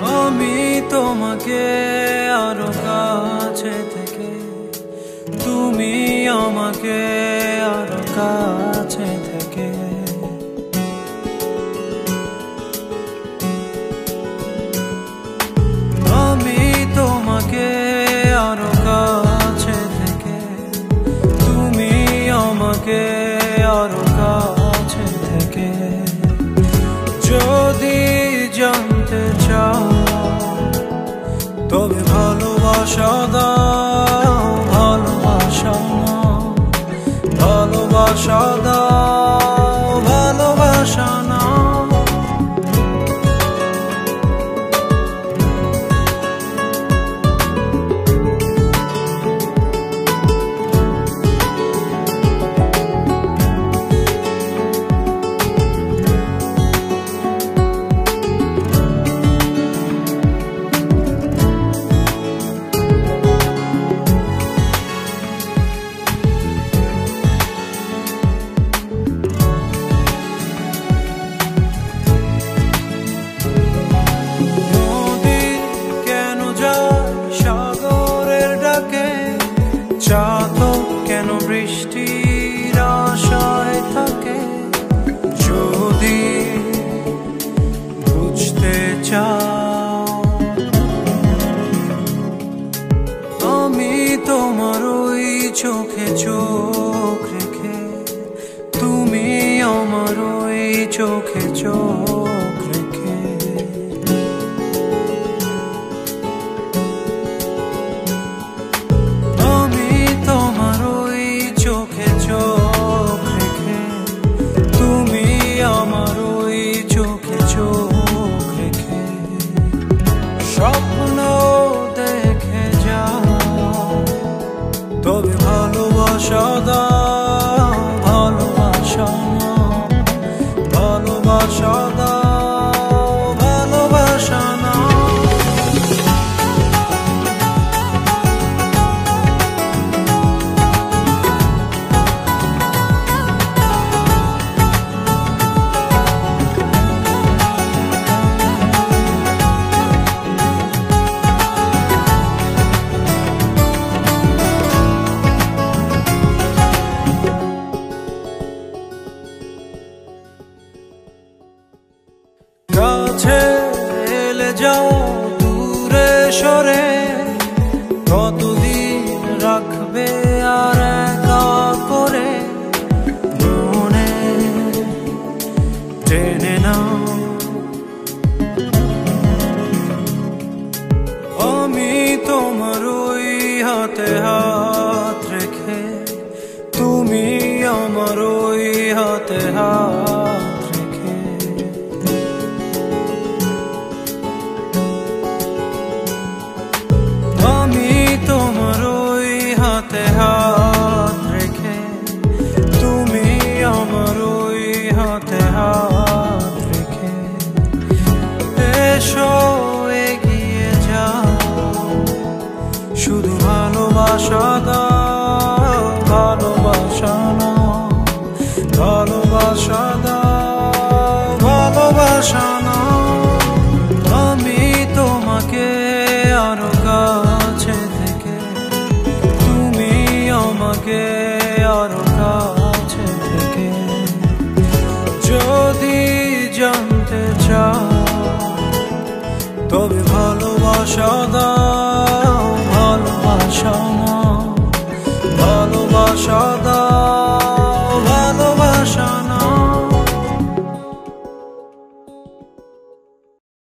আমি তোমাকে আরো কাছে থেকে, তুমি আমাকে আরো কাছে থেকে। আমি তোমাকে আরো কাছে থেকে, তুমি আমাকে আরো কাছে থেকে। যদি জানতে চাও তবে ভালোবাসা দাও, ভালোবাসা নাও, ভালোবাসা দাও, ভালোবাসা নাও। চাতক কেন বৃষ্টির আশায় থাকে? যদি বুঝতে চাও, আমি তোমার ওই চোখে চোখ রেখে, তুমি আমার ওই চোখে চোখ রেখে। স্বপ্ন দেখে যাও তবে ভালোবাসা দাও, ভালোবাসা নাও, ভালোবাসা দাও, ভালোবাসা নাও। কাছে এলে যাও দূরে সরে, কতদিন রাখবে আর একা করে? মনে টেনে নাও, আমি তোমার ওই হাতে হাত রেখে, তুমি আমার ওই হাতে হাত রেখে। আমি তোমার ওই হাতে হাত রেখে, তুমি আমার ওই হাতে হাত রেখে। এসো এগিয়ে যাও, শুধু ভালোবাসা দাও, ভালোবাসা নাও, ভালোবাসা দাও, ভালোবাসা নাও। আমি তোমাকে আরো কাছে থেকে, তুমি আমাকে আরো কাছে থেকে। যদি জানতে চাও তবে ভালোবাসা দাও, ভালোবাসা নাও, ভালোবাসা দাও।